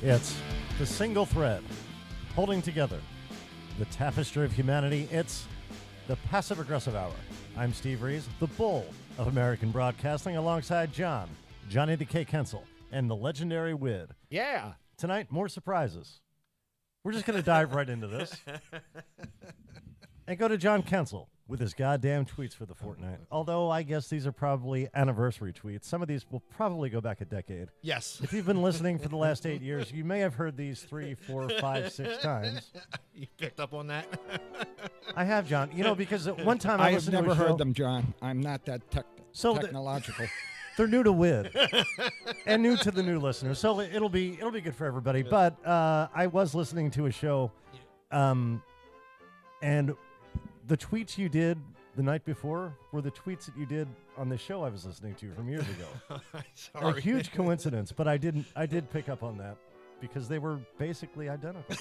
It's the single thread holding together the tapestry of humanity. It's the passive-aggressive hour. I'm Steve Reeves, the bull of American broadcasting, alongside Johnny the K. Kensel, and the legendary Wid. Yeah. Tonight, more surprises. We're just going to dive right into this and go to John Kensel with his goddamn tweets for the fortnight. Although I guess these are probably anniversary tweets. Some of these will probably go back a decade. Yes. If you've been listening for the last 8 years, you may have heard these 3, 4, 5, 6 times. You picked up on that? I have, John. You know, because at one time I have listened to never a show. heard them, John. I'm not that technological. They're new to Wid and new to the new listeners, so it'll be good for everybody. But I was listening to a show, and the tweets you did the night before were the tweets that you did on the show I was listening to from years ago. Sorry. A huge coincidence, but I did pick up on that because they were basically identical.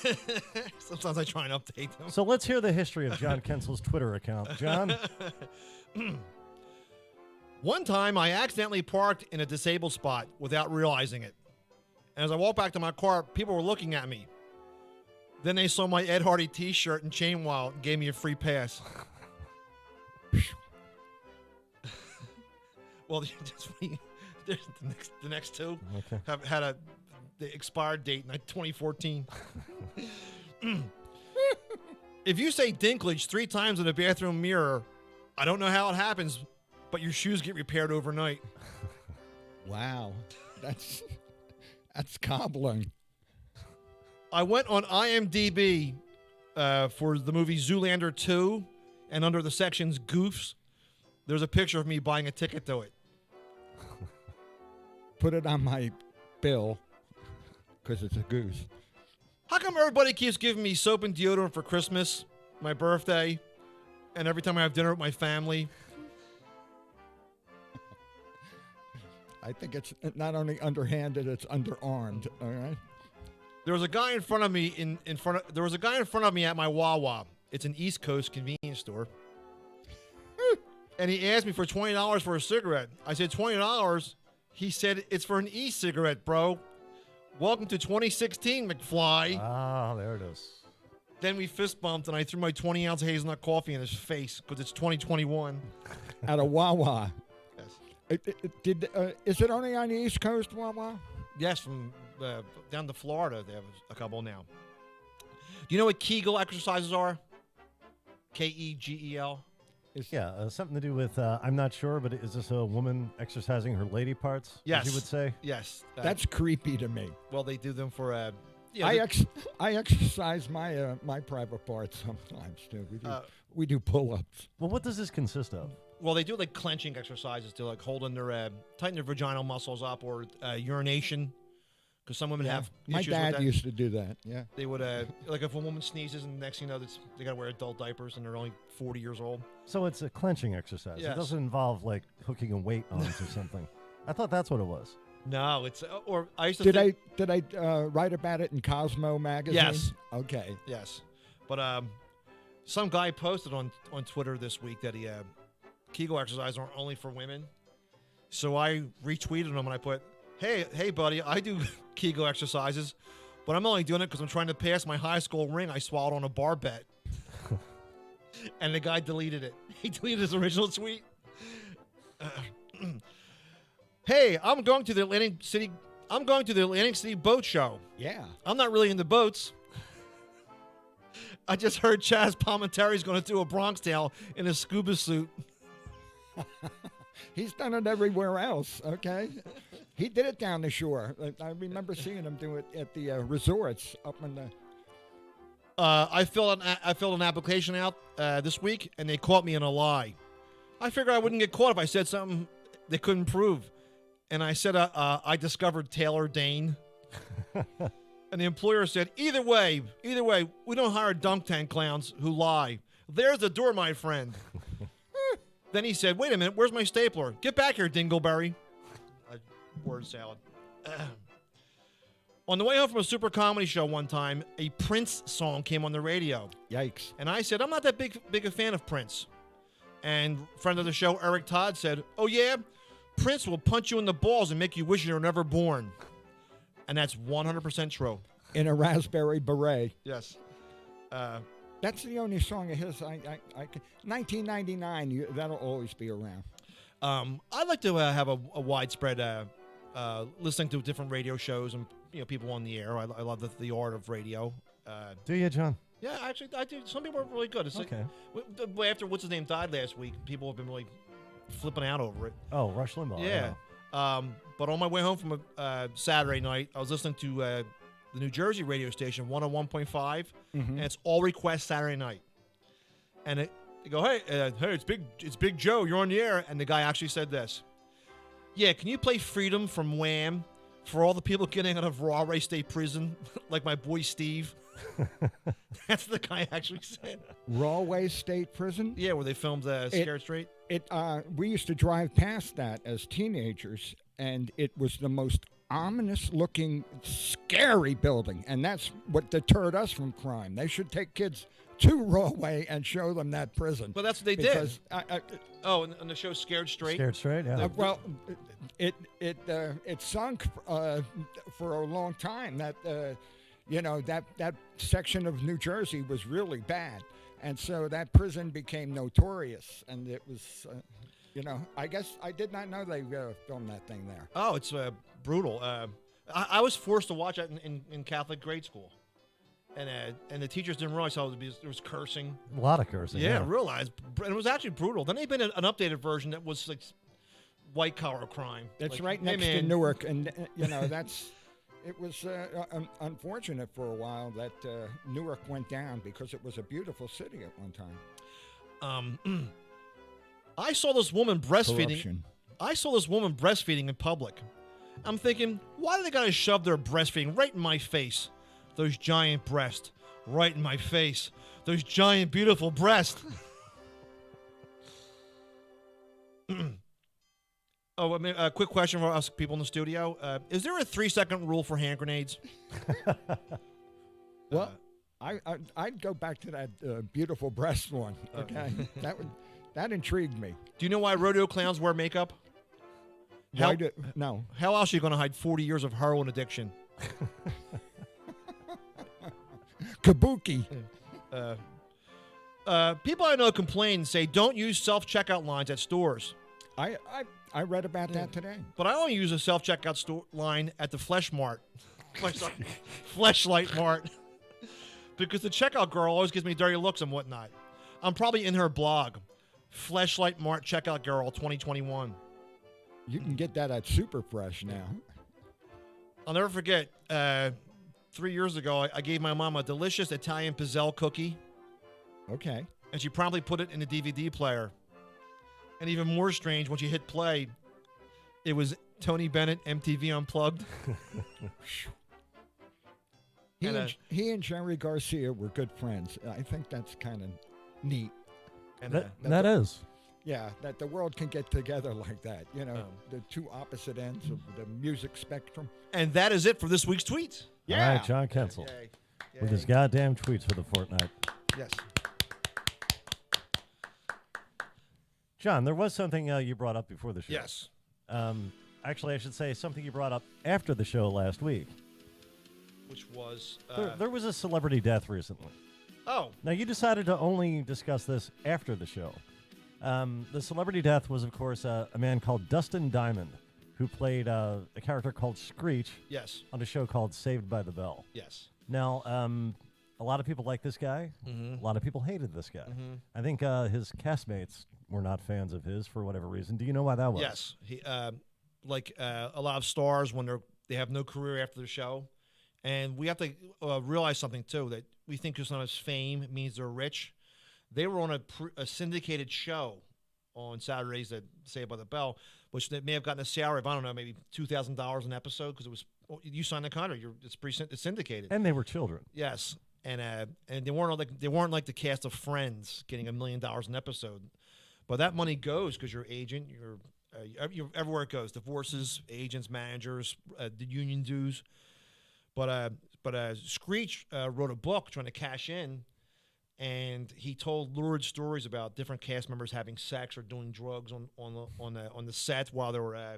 Sometimes I try and update them. So let's hear the history of John Kensel's Twitter account. John? One time, I accidentally parked in a disabled spot without realizing it. And as I walked back to my car, people were looking at me. Then they saw my Ed Hardy t-shirt and chain wallet and gave me a free pass. Well, the next two have had the expired date in 2014. If you say Dinklage 3 times in a bathroom mirror, I don't know how it happens, but your shoes get repaired overnight. Wow. That's cobbling. I went on IMDb for the movie Zoolander 2, and under the sections Goofs, there's a picture of me buying a ticket to it. Put it on my bill, because it's a goose. How come everybody keeps giving me soap and deodorant for Christmas, my birthday, and every time I have dinner with my family? I think it's not only underhanded, it's underarmed. All right. There was a guy in front of me there was a guy in front of me at my Wawa. It's an East Coast convenience store. And he asked me for $20 for a cigarette. I said, $20? He said, it's for an e-cigarette, bro. Welcome to 2016, McFly. Ah, there it is. Then we fist bumped, and I threw my 20-ounce hazelnut coffee in his face because it's 2021. At a Wawa. Yes. Is it only on the East Coast, Wawa? Yes, from down to Florida, they have a couple now. Do you know what Kegel exercises are? Kegel? Yeah, something to do with, I'm not sure, but is this a woman exercising her lady parts? Yes. As you would say? Yes. That's creepy to me. Well, they do them for... I exercise my my private parts sometimes, too. We do pull-ups. Well, what does this consist of? Well, they do like clenching exercises to like hold in their, tighten their vaginal muscles up, or urination, because some women have my issues dad with that. used to do that, yeah. They would, like if a woman sneezes and the next thing you know, they got to wear adult diapers and they're only 40 years old. So it's a clenching exercise. Yes. It doesn't involve like hooking a weight onto something. I thought that's what it was. No, it's, or I used to Did I write about it in Cosmo magazine? Yes. Okay. Yes. But some guy posted on Twitter this week that Kegel exercises aren't only for women. So I retweeted him and I put, hey, buddy, I do Kegel exercises, but I'm only doing it because I'm trying to pass my high school ring I swallowed on a bar bet. And the guy deleted it. He deleted his original tweet. Hey, I'm going to the Atlantic City boat show. Yeah. I'm not really into boats. I just heard Chaz Palminteri's going to do a Bronx Tale in a scuba suit. He's done it everywhere else, okay? He did it down the shore. I remember seeing him do it at the resorts up in the... I filled an application out this week, and they caught me in a lie. I figured I wouldn't get caught if I said something they couldn't prove. And I said, I discovered Taylor Dane. And the employer said, either way, we don't hire dunk tank clowns who lie. There's the door, my friend. Then he said, wait a minute, where's my stapler? Get back here, Dingleberry. Word salad. On the way home from a super comedy show one time, a Prince song came on the radio. Yikes. And I said, I'm not that big a fan of Prince. And friend of the show, Eric Todd, said, oh yeah? Prince will punch you in the balls and make you wish you were never born. And that's 100% true. In a raspberry beret. Yes. That's the only song of his. 1999. That'll always be around. I'd like to have a widespread listening to different radio shows and people on the air. I love the art of radio. Do you, John? Yeah, actually, I do. Some people are really good. It's Okay. Like, after what's his name died last week, people have been really flipping out over it. Oh, Rush Limbaugh. Yeah. But on my way home from a Saturday night, I was listening to the New Jersey radio station 101.5, and it's all request Saturday night. And they go, hey, it's Big Joe, you're on the air. And the guy actually said this. Yeah, can you play Freedom from Wham for all the people getting out of Rahway State Prison, like my boy Steve? That's what the guy actually said. Rahway State Prison? Yeah, where they filmed Scared Straight. We used to drive past that as teenagers, and it was the most ominous-looking, scary building, and that's what deterred us from crime. They should take kids to Rahway and show them that prison. But that's what they did. And the show Scared Straight? Scared Straight, yeah. Well, it sunk for a long time. That that section of New Jersey was really bad, and so that prison became notorious. And it was, I guess I did not know they filmed that thing there. Oh, it's brutal. I was forced to watch it in Catholic grade school, and the teachers didn't realize how there was cursing. A lot of cursing. Yeah, realized, and it was actually brutal. Then they made an updated version that was like white collar crime. That's like, right next to Newark, and that's. It was unfortunate for a while that Newark went down because it was a beautiful city at one time. I saw this woman breastfeeding. Corruption. I saw this woman breastfeeding in public. I'm thinking, why do they gotta shove their breastfeeding right in my face? Those giant breasts, right in my face. Those giant, beautiful breasts. Oh, I mean, a quick question for us people in the studio. Is there a 3-second rule for hand grenades? Well, I'd go back to that beautiful breast one. Okay, that intrigued me. Do you know why rodeo clowns wear makeup? No. How else are you going to hide 40 years of heroin addiction? Kabuki. People I know complain and say don't use self-checkout lines at stores. I read about that today. But I only use a self-checkout store line at the Flesh Mart. Fleshlight Mart. Because the checkout girl always gives me dirty looks and whatnot. I'm probably in her blog. Fleshlight Mart Checkout Girl 2021. You can get that at Super Fresh now. I'll never forget, 3 years ago, I gave my mom a delicious Italian pizzelle cookie. Okay. And she promptly put it in the DVD player. And even more strange, when she hit play, it was Tony Bennett, MTV Unplugged. He and Jerry Garcia were good friends. I think that's kind of neat. And that is. Yeah, that the world can get together like that. The two opposite ends of the music spectrum. And that is it for this week's tweets. Yeah. All right, John Kensel. Yay. With his goddamn tweets for the fortnight. Yes. John, there was something you brought up before the show. Yes. Actually, I should say something you brought up after the show last week. Which was... There was a celebrity death recently. Oh. Now, you decided to only discuss this after the show. The celebrity death was, of course, a man called Dustin Diamond, who played a character called Screech Yes. on a show called Saved by the Bell. Yes. Now, a lot of people like this guy. Mm-hmm. A lot of people hated this guy. Mm-hmm. I think his castmates were not fans of his for whatever reason. Do you know why that was? Yes. He, like a lot of stars when they have no career after the show. And we have to realize something, too, that we think just not as fame means they're rich. They were on a syndicated show on Saturdays at Saved by the Bell, which they may have gotten a salary of, I don't know, maybe $2,000 an episode because it was you signed the contract. It's syndicated. And they were children. Yes, and they weren't like the cast of Friends getting $1 million an episode, but that money goes because your agent, you're everywhere it goes. Divorces, agents, managers, the union dues. But Screech wrote a book trying to cash in, and he told lurid stories about different cast members having sex or doing drugs on the set while they were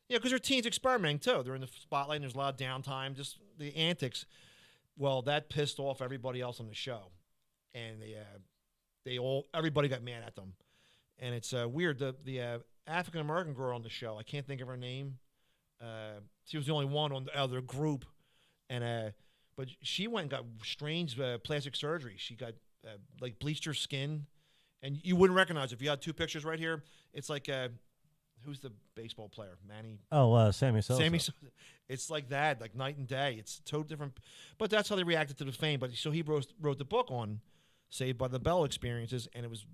Yeah, because they're teens experimenting too. They're in the spotlight, and there's a lot of downtime, just the antics. Well, that pissed off everybody else on the show, and everybody got mad at them. And it's weird. The African American girl on the show, I can't think of her name. She was the only one on the other group, and but she went and got strange plastic surgery. She got like bleached her skin, and you wouldn't recognize it. If you had two pictures right here, it's like who's the baseball player? Manny. Oh, Sammy Sosa. It's like that, like night and day. It's totally different. But that's how they reacted to the fame. But so he wrote the book on Saved by the Bell experiences, and it was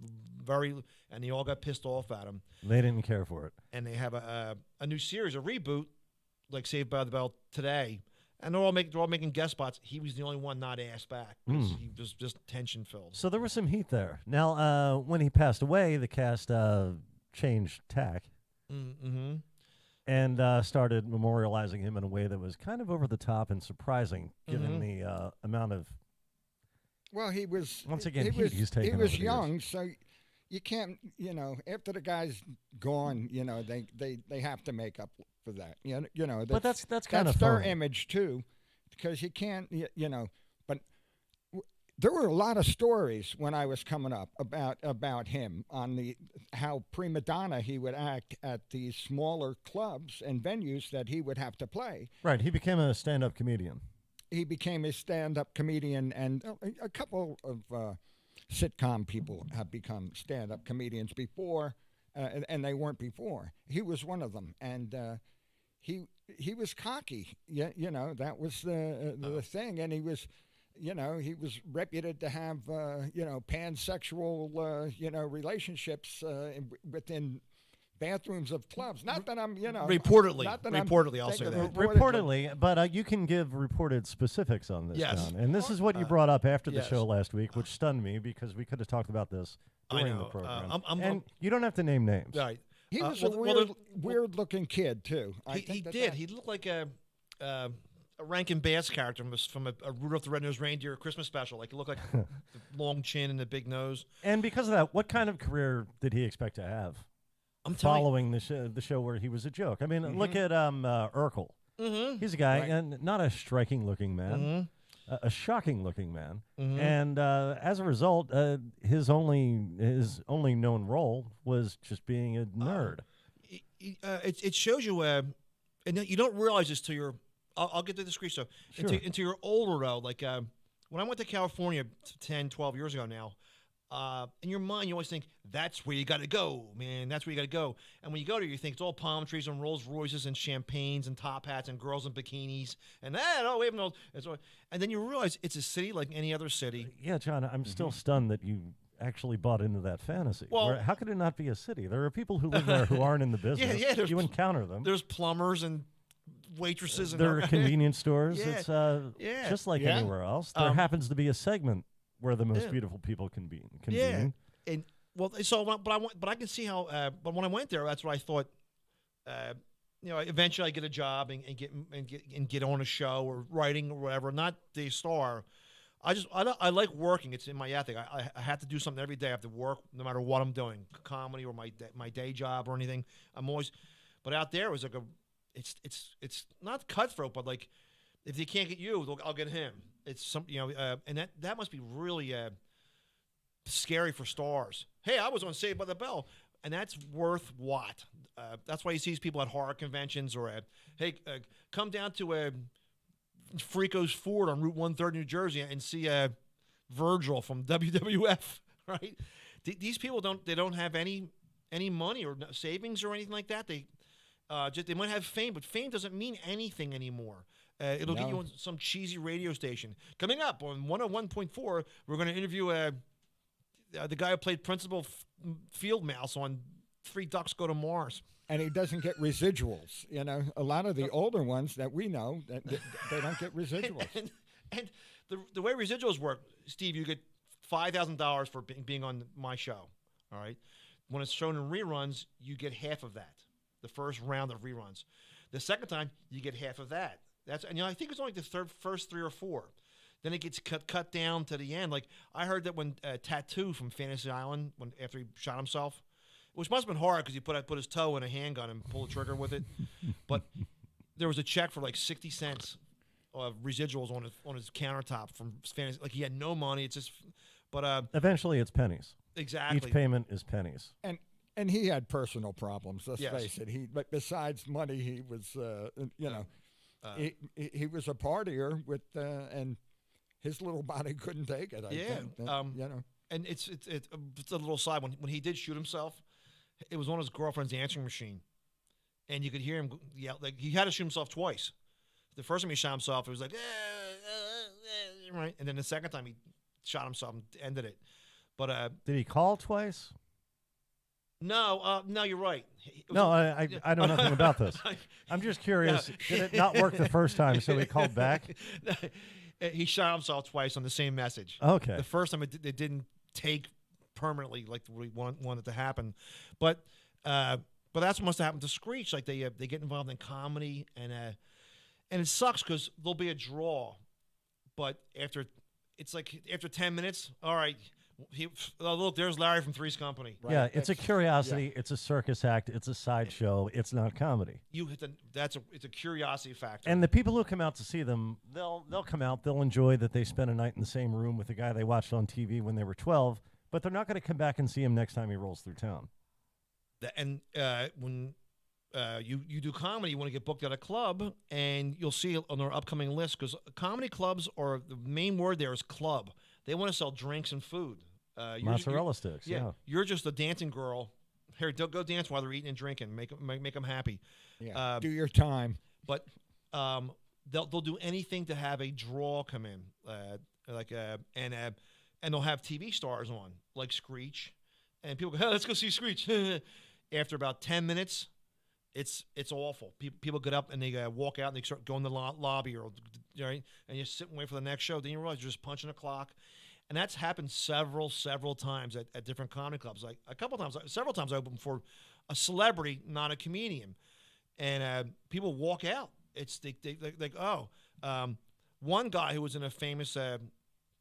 and they all got pissed off at him. They didn't care for it. And they have a new series, a reboot, like Saved by the Bell today. And they're all making guest spots. He was the only one not asked back because he was just tension filled. So there was some heat there. Now, when he passed away, the cast changed tack and started memorializing him in a way that was kind of over the top and surprising, given the amount of. Well, he was once again he's taken. He was over the young, years. so you can't. After the guy's gone, they have to make up for that. But that's kind of their image too, because you can't. But there were a lot of stories when I was coming up about him on how prima donna he would act at these smaller clubs and venues that he would have to play. Right, he became a stand-up comedian. He became a stand-up comedian, and a couple of sitcom people have become stand-up comedians before, and they weren't before. He was one of them, and he was cocky. That was the thing, and he was. He was reputed to have, pansexual, relationships within bathrooms of clubs. Not that I'm, Reportedly, not that I'll say that. Reportedly, but you can give reported specifics on this, Yes. John. And this is what you brought up after the yes. show last week, which stunned me because we could have talked about this during the program. I'm you don't have to name names. Right. He was well, weird-looking kid too. He did. He looked like a Rankin Bass character from a Rudolph the Red-Nosed Reindeer Christmas special. Like he looked like the long chin and the big nose. And because of that, what kind of career did he expect to have? Following the show where he was a joke. I mean, look at Urkel. He's a guy, and not a striking-looking man, a shocking-looking man. And as a result, his only known role was just being a nerd. It shows you, and you don't realize this till you're. I'll get to the discreet stuff. Sure. Into your older, though. Like when I went to California 10, 12 years ago now, in your mind, you always think, that's where you got to go, man. That's where you got to go. And when you go there, you think it's all palm trees and Rolls Royces and champagnes and top hats and girls in bikinis. And we have no. And then you realize it's a city like any other city. Yeah, John, I'm still stunned that you actually bought into that fantasy. Well, how could it not be a city? There are people who live there who aren't in the business. You encounter them. There's plumbers and waitresses and there are convenience stores. Yeah. It's just like anywhere else. There happens to be a segment where the most beautiful people can be. And but I can see how. But when I went there, that's what I thought. Eventually I get a job and get on a show or writing or whatever. Not the star. I like working. It's in my ethic. I have to do something every day. I have to work no matter what I'm doing, comedy or my day job or anything. I'm always. But out there it was like it's not cutthroat, but like if they can't get you, I'll get him. It's some and that must be really scary for stars. Hey, I was on Saved by the Bell, and that's worth what? That's why you see these people at horror conventions or come down to Frico's Ford on Route 130 New Jersey and see Virgil from WWF. Right? These people don't have any money or savings or anything like that. They might have fame, but fame doesn't mean anything anymore. It'll get you on some cheesy radio station. Coming up on 101.4, we're going to interview the guy who played Principal Field Mouse on Three Ducks Go to Mars. And he doesn't get residuals. A lot of the older ones that we know, they don't get residuals. and the way residuals work, Steve, you get $5,000 for being on my show. All right. When it's shown in reruns, you get half of that. The first round of reruns. The second time, you get half of that. I think it's only the first 3 or 4. Then it gets cut down to the end. Like I heard that when Tattoo from Fantasy Island, after he shot himself, which must have been hard because he put his toe in a handgun and pulled the trigger with it. But there was a check for like 60 cents of residuals on his countertop from fantasy. Like he had no money. It's just, but eventually it's pennies. Exactly. Each payment is pennies. And he had personal problems. Let's Yes. face it. But besides money, he was, he was a partier with, and his little body couldn't take it. I think, And it's a little side. When he did shoot himself, it was on his girlfriend's answering machine, and you could hear him yell. Like he had to shoot himself twice. The first time he shot himself, it was like, right, and then the second time he shot himself and ended it. But did he call twice? No, you're right. No, I know nothing about this. I'm just curious. Did it not work the first time, so he called back? He shot himself twice on the same message. Okay. The first time it didn't take permanently like we wanted it to happen, but that's what must have happened to Screech. Like they get involved in comedy and it sucks because there'll be a draw, but after 10 minutes, all right. Look, there's Larry from Three's Company. Right? Yeah, it's a curiosity. Yeah. It's a circus act. It's a sideshow. It's not comedy. It's a curiosity factor. And the people who come out to see them, they'll come out. They'll enjoy that they spent a night in the same room with the guy they watched on TV when they were 12. But they're not going to come back and see him next time he rolls through town. And when you do comedy, you want to get booked at a club, and you'll see on our upcoming list because comedy clubs are the main word there is club. They want to sell drinks and food. Mozzarella sticks, yeah. You're just a dancing girl. Here, go dance while they're eating and drinking. Make them happy. Yeah. Do your time. But they'll do anything to have a draw come in, and they'll have TV stars on like Screech, and people go, hey, let's go see Screech. After about 10 minutes, it's awful. People get up and they walk out and they start going to the lobby and you sit and wait for the next show. Then you realize you're just punching a clock. And that's happened several times at different comedy clubs. Like several times I opened for a celebrity, not a comedian. And people walk out. It's one guy who was in a famous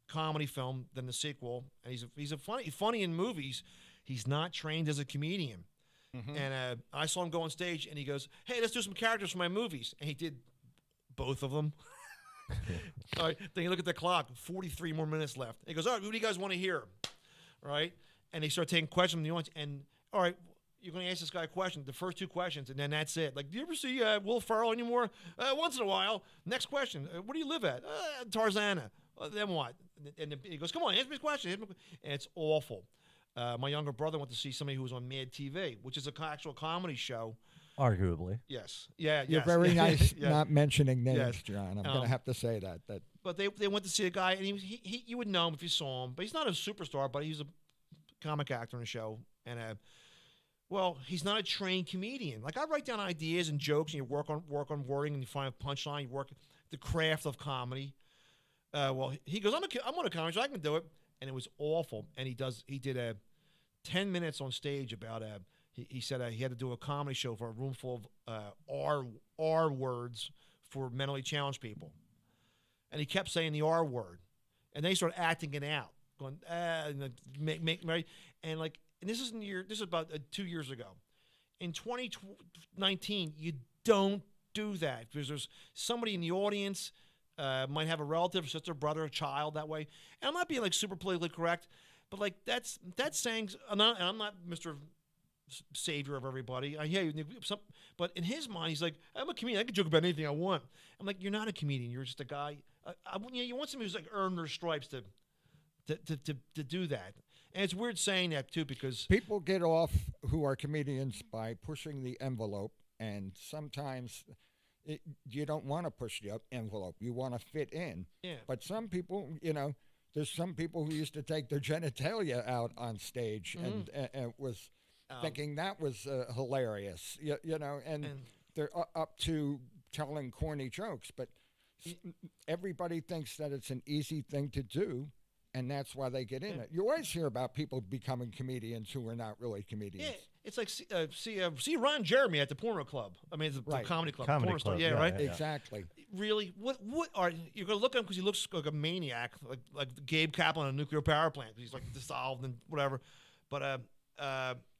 comedy film, then the sequel, and he's funny in movies. He's not trained as a comedian. Mm-hmm. And I saw him go on stage, and he goes, hey, let's do some characters for my movies. And he did both of them. All right. Then you look at the clock, 43 more minutes left. He goes, all right, what do you guys want to hear? Right? And they start taking questions from the audience. And, all right, you're going to ask this guy a question, the first two questions, and then that's it. Like, do you ever see Will Ferrell anymore? Once in a while. Next question, where do you live at? Tarzana. Then what? And he goes, come on, answer me this question. And it's awful. My younger brother went to see somebody who was on Mad TV, which is an actual comedy show. Arguably. Yes. Yeah. You're yes. very nice yeah. not mentioning names, Yes. John. I'm going to have to say that. But they went to see a guy, and he you would know him if you saw him. But he's not a superstar, but he's a comic actor in the show. And he's not a trained comedian. Like I write down ideas and jokes, and you work on wording, and you find a punchline. You work the craft of comedy. He goes, I'm on a comedy show, I can do it, and it was awful. And he did 10 minutes on stage about he said he had to do a comedy show for a room full of R words for mentally challenged people, and he kept saying the R word, and they started acting it out, going and right, and this is about 2 years ago. In 2019, you don't do that because there's somebody in the audience might have a relative, sister, brother, child that way, and I'm not being like super politically correct. But like that's saying, and I'm not Mr. Savior of everybody. I hear you, but in his mind, he's like, I'm a comedian. I can joke about anything I want. I'm like, you're not a comedian. You're just a guy. You want somebody who's like earned their stripes to do that. And it's weird saying that too because people get off who are comedians by pushing the envelope, and sometimes you don't want to push the envelope. You want to fit in. Yeah. But some people, there's some people who used to take their genitalia out on stage and was thinking that was hilarious, and they're up to telling corny jokes. But everybody thinks that it's an easy thing to do, and that's why they get in it. You always hear about people becoming comedians who are not really comedians. Yeah, it's like see Ron Jeremy at the porno club. I mean, it's a comedy club. Comedy porno club, star. Yeah, right? Yeah. Exactly. Really? What are you're going to look at him because he looks like a maniac, like Gabe Kaplan on a nuclear power plant. He's like dissolved and whatever. But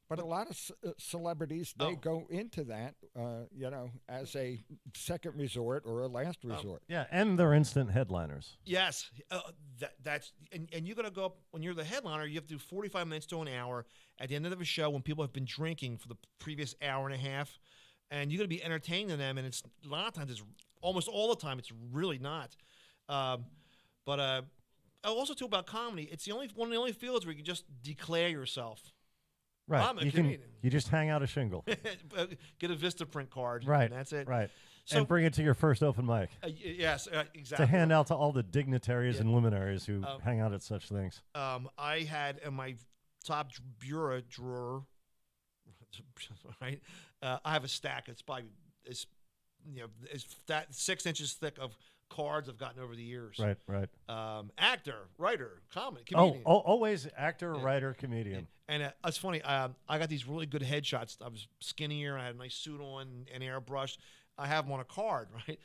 But a lot of celebrities, they go into that, as a second resort or a last resort. Yeah, and they're instant headliners. Yes, that's and you're gonna go up when you're the headliner. You have to do 45 minutes to an hour at the end of a show when people have been drinking for the previous hour and a half, and you're gonna be entertaining them. And it's a lot of times, it's almost all the time, it's really not. But also too about comedy, it's one of the only fields where you can just declare yourself. Right. I'm a comedian. You just hang out a shingle. Get a Vistaprint card. Right. And that's it. Right. So, and bring it to your first open mic. Yes, exactly. To hand out to all the dignitaries and luminaries who hang out at such things. I had in my top bureau drawer, right? I have a stack. It's probably it's 6 inches thick of cards I've gotten over the years. Right. Actor, writer, comedian. Always actor, writer, comedian. And it's funny. I got these really good headshots. I was skinnier. I had a nice suit on and airbrushed. I have them on a card, right?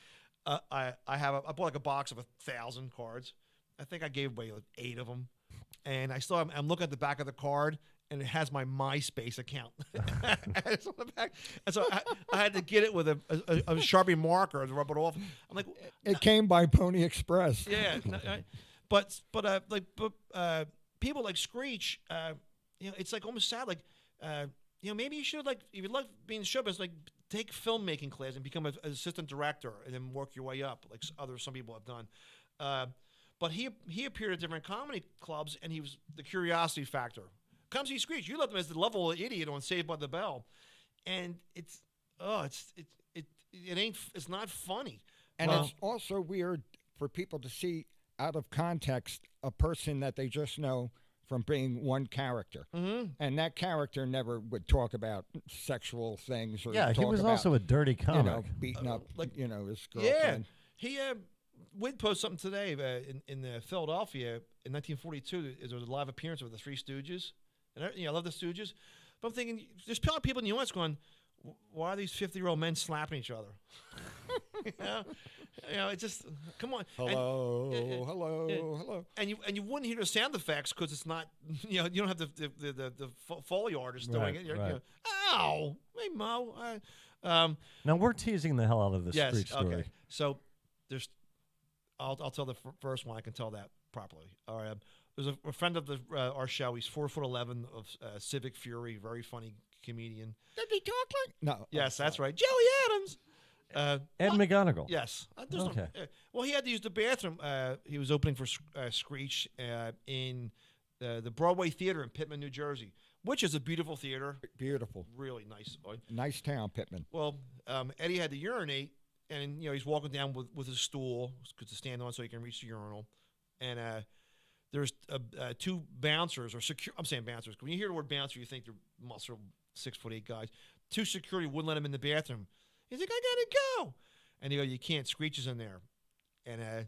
I bought like a box of 1,000 cards. I think I gave away like 8 of them, and I'm looking at the back of the card, and it has my MySpace account. It's on the back, and so I had to get it with a Sharpie marker to rub it off. I'm like, it came by Pony Express. Yeah, but people like Screech, it's like almost sad. Like, maybe you should if you love being in show business, like take filmmaking class and become an assistant director, and then work your way up, like some people have done. But he appeared at different comedy clubs, and he was the curiosity factor. Come see Screech. You left him as the level idiot on Saved by the Bell, and it's not funny. And it's also weird for people to see out of context a person that they just know from being one character, and that character never would talk about sexual things or he was also a dirty comic, beating up his girlfriend. Yeah, he Wid posted something today in Philadelphia in 1942. There was a live appearance of the Three Stooges. And I love the Stooges, but I'm thinking there's probably people in the audience going, "Why are these 50-year-old men slapping each other?" It's just come on. Hello. And you wouldn't hear the sound effects because it's not. You don't have the Foley artist doing it. Right. Ow, hey Mo. Now we're teasing the hell out of this Screech story. Okay. So there's. I'll tell the first one. I can tell that properly. All right. There's a friend of our show. He's 4'11" of Civic Fury, very funny comedian. Did he talk like? No. Yes, that's right. Joey Adams. Ed McGonigal. Yes. Okay. Well, he had to use the bathroom. He was opening for Screech in the Broadway Theater in Pitman, New Jersey, which is a beautiful theater. Beautiful. Really nice. Nice town, Pitman. Well, Eddie had to urinate, and he's walking down with his stool to stand on so he can reach the urinal, and there's 2 bouncers or I'm saying bouncers. When you hear the word bouncer, you think they're muscle 6'8" guys. 2 security wouldn't let him in the bathroom. He's like, I gotta go, and they go, you can't. Screech is in there, and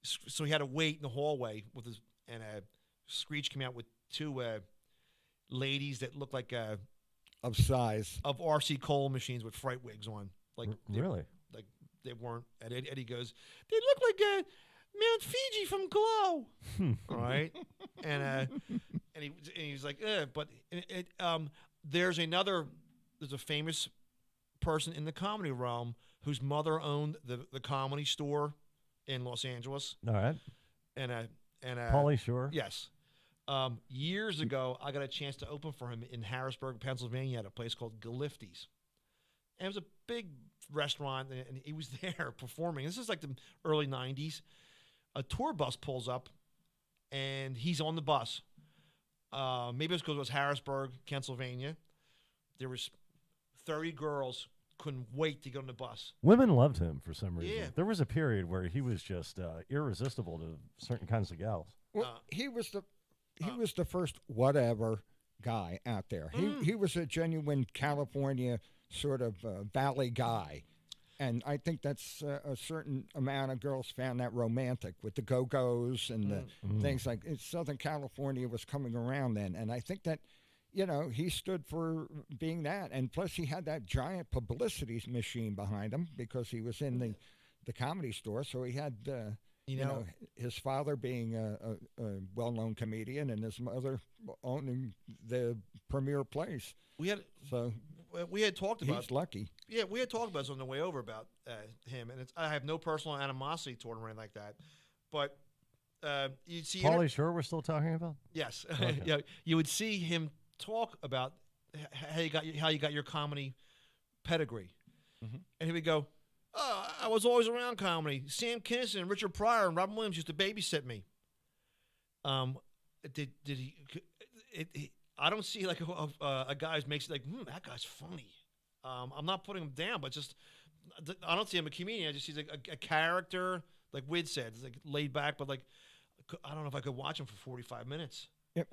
so he had to wait in the hallway with his. And Screech came out with 2 ladies that looked like of size of RC Cole machines with fright wigs on. Like really, like they weren't. And Eddie goes, they look like Mount Fiji from Glow. All right, and he was like, but there's a famous person in the comedy realm whose mother owned the Comedy Store in Los Angeles. All right, and Pauly Shore. Yes. Years ago, I got a chance to open for him in Harrisburg, Pennsylvania, at a place called Galifty's. And it was a big restaurant, and he was there performing. This is like the early 90s. A tour bus pulls up, and he's on the bus. Maybe it's because it was Harrisburg, Pennsylvania. There was 30 girls couldn't wait to get on the bus. Women loved him for some reason. Yeah. There was a period where he was just irresistible to certain kinds of gals. Well, he was the first whatever guy out there. He was a genuine California sort of valley guy. And I think that's a certain amount of girls found that romantic with the Go-Go's and the things like Southern California was coming around then. And I think that, he stood for being that. And plus he had that giant publicity machine behind him because he was in the Comedy Store. So he had You know, his father being a well-known comedian and his mother owning the premier place. we had So talked about. he's lucky. Yeah, we had talked about this on the way over about him, and I have no personal animosity toward him or anything like that. But you'd see, Pauly Shore, we're still talking about? yes, Okay. yeah, you would see him talk about how you got your comedy pedigree, and he would go, "Oh, I was always around comedy. Sam Kinison and Richard Pryor and Robin Williams used to babysit me." Did he? I don't see like a guy who makes it like, that guy's funny. I'm not putting him down, but just I don't see him a comedian. I just see like a character, like Wid said, it's like laid back, but like I don't know if I could watch him for 45 minutes. Yep.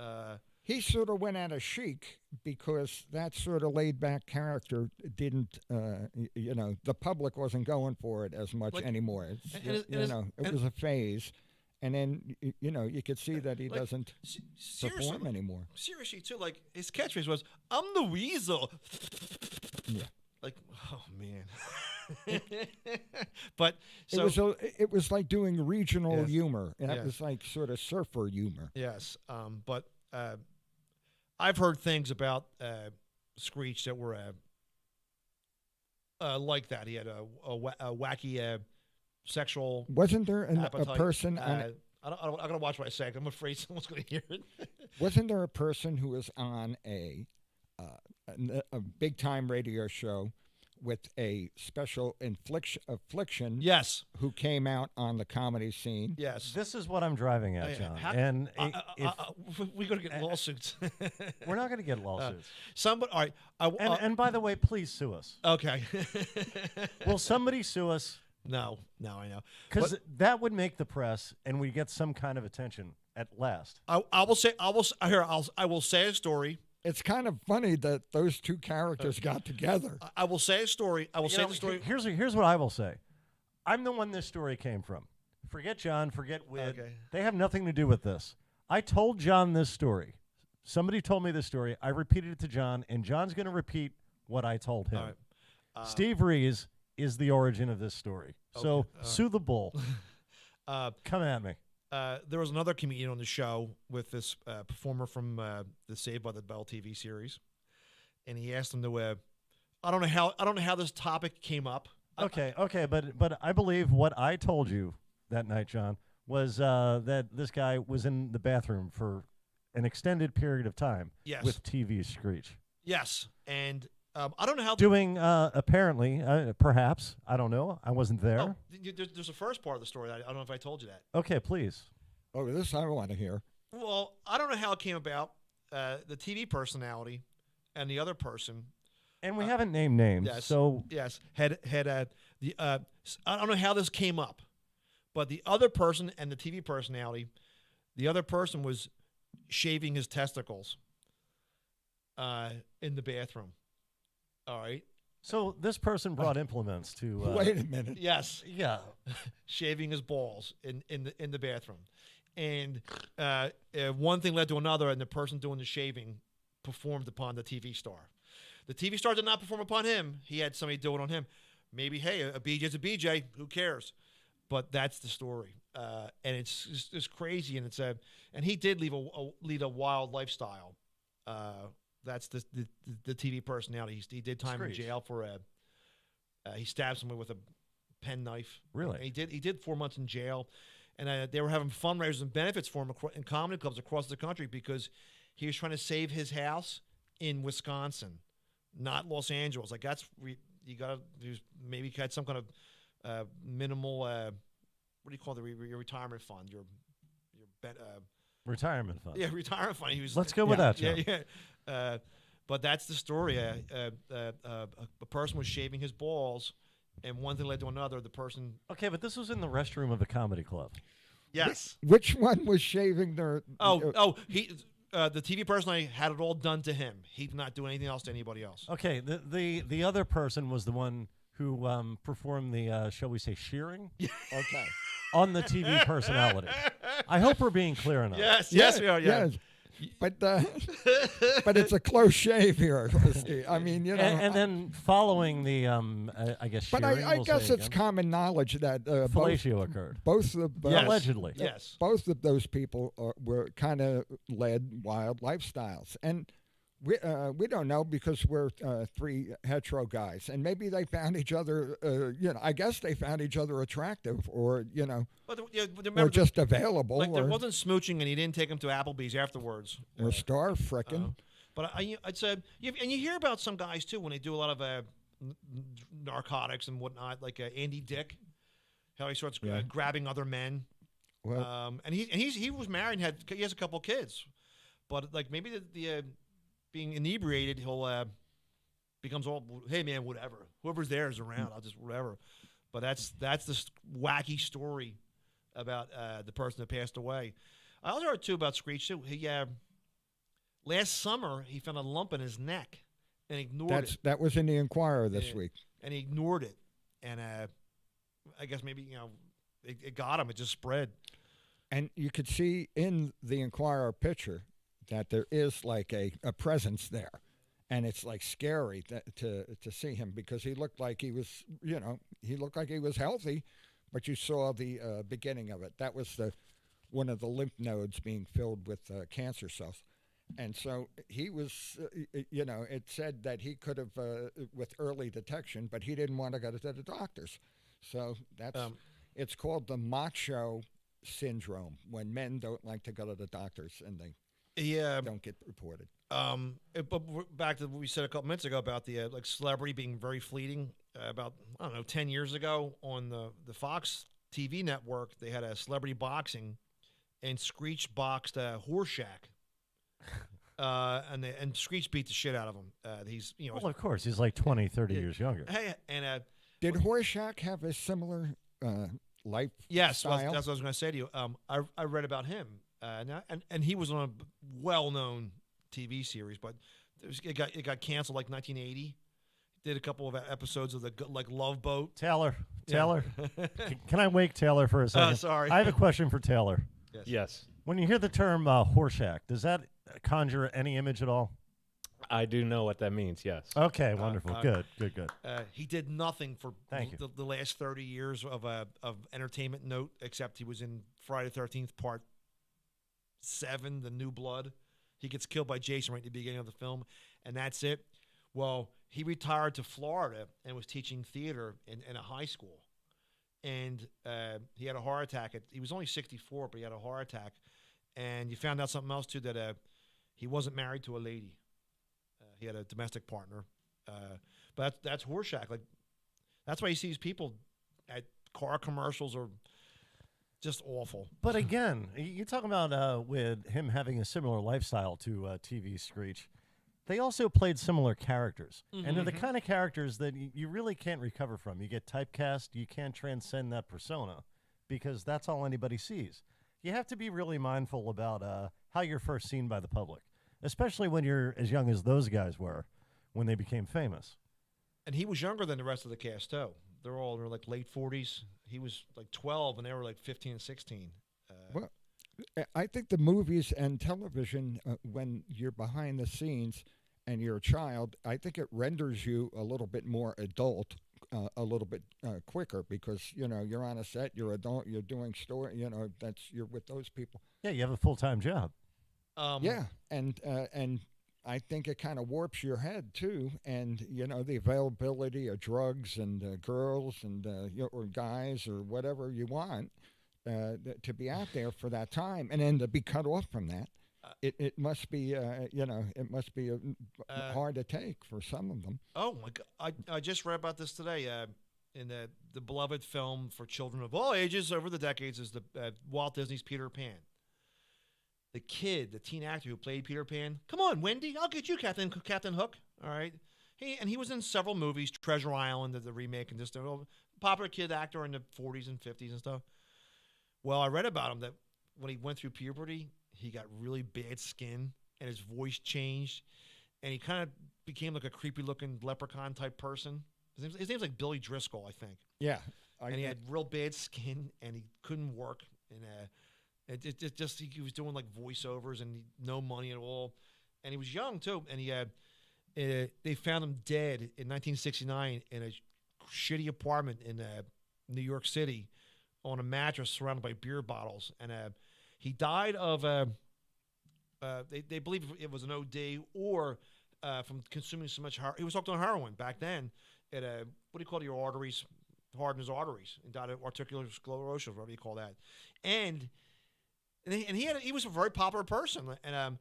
He sort of went out of Chic because that sort of laid-back character didn't, the public wasn't going for it as much Like, anymore. It was a phase, and then you could see that he Like, doesn't Seriously, perform anymore. seriously too. Like his catchphrase was, "I'm the weasel." Yeah. Like, oh man. But so It was like doing regional Yes. humor. And Yes. that was like sort of surfer humor. yes, but I've heard things about Screech that were like that. He had a wacky sexual Wasn't there a appetite. person on? I gotta watch what I say. 'Cause I'm afraid someone's gonna hear it. Wasn't there a person who was on a big time radio show with a special affliction Yes, who came out on the comedy scene? yes. This is what I'm driving at, John. And We're gonna get lawsuits. we're not going to get lawsuits. Somebody, all right. And by the way, please sue us. Okay. Will somebody sue us? No, I know. Because that would make the press, and we get some kind of attention at last. I will say a story. It's kind of funny that those two characters got together. I will say a story. I will say the story. Here's what I will say. I'm the one this story came from. Forget John. Forget Wid. Okay. They have nothing to do with this. I told John this story. Somebody told me this story. I repeated it to John, and John's going to repeat what I told him. All right. Steve Rees is the origin of this story. So sue the bull. Come at me. There was another comedian on the show with this performer from the Saved by the Bell TV series, and he asked him to. I don't know how this topic came up. Okay, but I believe what I told you that night, John, was that this guy was in the bathroom for an extended period of time. Yes. With TV Screech. Yes, and I don't know how. Doing apparently, perhaps, I don't know. I wasn't there. Oh, there's a first part of the story. I don't know if I told you that. Okay, please. Oh, this I want to hear. Well, I don't know how it came about. The TV personality and the other person. And we haven't named names, Yes. so Yes, had the I don't know how this came up, but the other person and the TV personality, the other person was shaving his testicles in the bathroom. All right. so this person brought implements to. Wait a minute. Yes, Yeah. shaving his balls in the bathroom, and one thing led to another, and the person doing the shaving performed upon the TV star. The TV star did not perform upon him. He had somebody do it on him. Maybe, hey, a BJ's a BJ. Who cares? But that's the story, and it's crazy, and and he did lead a wild lifestyle. That's the TV personality. He did time Screech. in jail for he stabbed someone with a penknife. Really? And he did 4 months in jail, and they were having fundraisers and benefits for him in comedy clubs across the country because he was trying to save his house in Wisconsin, not Los Angeles. Like you got to maybe had some kind of minimal what do you call your retirement fund? Your Retirement fund. yeah, retirement fund. He was. Let's go with that, John. Yeah. But that's the story. A person was shaving his balls, and one thing led to another. The person. Okay, but this was in the restroom of a comedy club. Yes. Which one was shaving their? He. The TV personality had it all done to him. He did not do anything else to anybody else. Okay, the other person was the one who performed the shall we say shearing Okay. on the TV personality. I hope we're being clear enough. Yes, we are. Yeah. Yes. but it's a close shave here, Steve. I mean, you know. And then following the, I guess, But shearing, I we'll guess say it's again, common knowledge that fellatio occurred. both of Yes. Allegedly. Yes. both of those people were kind of led wild lifestyles, and we don't know because we're three hetero guys, and maybe they found each other. I guess they found each other attractive, or But or remember, just available, like there or, wasn't smooching, and he didn't take him to Applebee's afterwards. or star frickin'. But I'd say, and you hear about some guys too when they do a lot of narcotics and whatnot, like Andy Dick, how he starts grabbing other men. Well, And he was married and he has a couple kids, but like maybe the being inebriated, he'll becomes all, hey man, whatever, whoever's there is around, I'll just whatever. But that's this wacky story about the person that passed away. I also heard too about Screech too. He last summer he found a lump in his neck and ignored it. that was in the Inquirer this week. And he ignored it, and I guess maybe it got him. It just spread. And you could see in the Inquirer picture that there is like a presence there, and it's like scary to see him because he looked like he was healthy, but you saw the beginning of it. That was one of the lymph nodes being filled with cancer cells. And so he was, it said that he could have, with early detection, but he didn't want to go to the doctors. So it's called the macho syndrome, when men don't like to go to the doctors and they don't get reported. But back to what we said a couple minutes ago about the celebrity being very fleeting. About 10 years ago on the Fox TV network, they had a celebrity boxing, and Screech boxed Horshack. And Screech beat the shit out of him. He's Well, of course, he's like 20, 30 years younger. Hey, and did Horshack have a similar life yes, style? that's what I was going to say to you. I read about him, and he was on a well-known TV series, but it got canceled like 1980. Did a couple of episodes of the Love Boat. Taylor, can I wake Taylor for a second? Sorry. I have a question for Taylor. Yes. When you hear the term Horshack, does that conjure any image at all? I do know what that means, yes. Okay, wonderful. Good. He did nothing for Thank you. the last 30 years of entertainment note, except he was in Friday the 13th Part 7, The New Blood. He gets killed by Jason right at the beginning of the film, and that's it. Well, he retired to Florida and was teaching theater in a high school. And he had a heart attack. He was only 64, but he had a heart attack. And you found out something else, too, that he wasn't married to a lady. He had a domestic partner. But that's Horshack. Like, that's why you see these people at car commercials are just awful. But again, you're talking about with him having a similar lifestyle to TV Screech. They also played similar characters. And they're the kind of characters that you really can't recover from. You get typecast. You can't transcend that persona because that's all anybody sees. You have to be really mindful about how you're first seen by the public, especially when you're as young as those guys were when they became famous. And he was younger than the rest of the cast, too. They're all in their late 40s. He was like 12, and they were like 15 and 16. Well, I think the movies and television, when you're behind the scenes and you're a child, I think it renders you a little bit more adult, a little bit quicker because, you're on a set, you're adult, you're doing story, you're with those people. Yeah, you have a full-time job. Yeah, and I think it kind of warps your head too, and the availability of drugs and girls and or guys or whatever you want to be out there for that time, and then to be cut off from that, it must be it must be hard to take for some of them. Oh my God! I just read about this today. In the beloved film for children of all ages over the decades is the Walt Disney's Peter Pan. The teen actor who played Peter Pan. Come on, Wendy, I'll get you Captain Hook. All right. He was in several movies, Treasure Island, the remake, and just a popular kid actor in the 40s and 50s and stuff. Well, I read about him that when he went through puberty, he got really bad skin and his voice changed, and he kind of became like a creepy-looking leprechaun type person. His name's like Billy Driscoll, I think. Yeah. And he had real bad skin, and he couldn't work. He was doing like voiceovers and no money at all, and he was young too. And he had they found him dead in 1969 in a shitty apartment in New York City on a mattress surrounded by beer bottles, and he died of they believe it was an OD or from consuming so much. He was hooked on heroin back then. It what do you call your arteries? Hardened his arteries and died of articular sclerosis, whatever you call that. And he was a very popular person, and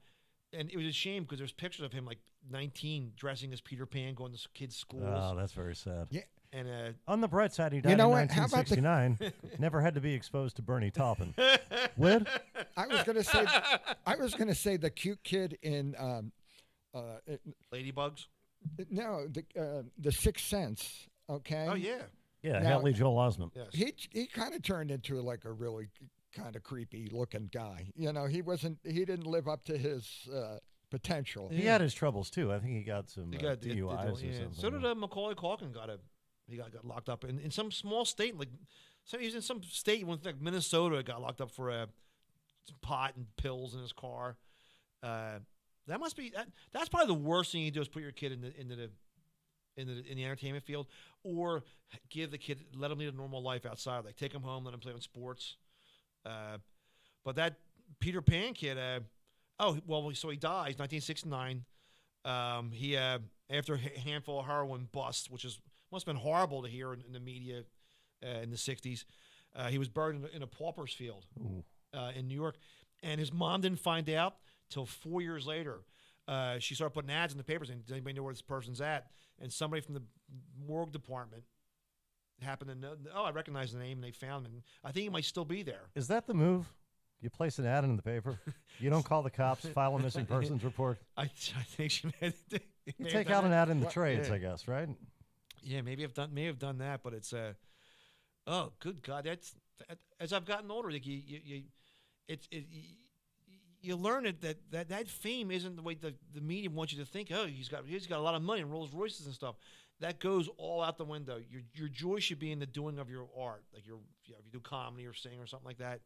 it was a shame because there's pictures of him like 19 dressing as Peter Pan going to kids' schools. Oh, that's very sad. Yeah. And on the bright side, he died You know in what? How about the- 1969. Never had to be exposed to Bernie Taupin. Would? I was gonna say the cute kid in Ladybugs. the Sixth Sense. Okay. Oh yeah. Yeah, Now- Haley Joel Osment. Yes. He kind of turned into like a really kind of creepy looking guy. You know, he didn't live up to his potential. He had his troubles too. I think he got some He got DUIs or something. So did Macaulay Culkin. He got locked up in some small state. He was in some state. Like Minnesota got locked up for some pot and pills in his car. That must be that's probably the worst thing you do is put your kid in the entertainment field, or give the kid, let him lead a normal life outside. Like take him home, let him play on sports. But that Peter Pan kid, so he dies 1969. He after a handful of heroin busts, which must have been horrible to hear in the media in the 60s. He was buried in a pauper's field in New York, and his mom didn't find out till 4 years later. She started putting ads in the papers saying, "Does anybody know where this person's at?" And somebody from the morgue department happened to know. Oh, I recognize the name, and they found him. And I think he might still be there. Is that the move? You place an ad in the paper. You don't call the cops, file a missing persons report. I think she may You take out an ad in the What- trades, yeah. I guess, right? Yeah, may have done that, but it's oh, good God, that's as I've gotten older, like you learn that fame isn't the way the media wants you to think. Oh, he's got a lot of money and Rolls Royces and stuff. That goes all out the window. Your joy should be in the doing of your art, like if you do comedy or sing or something like that.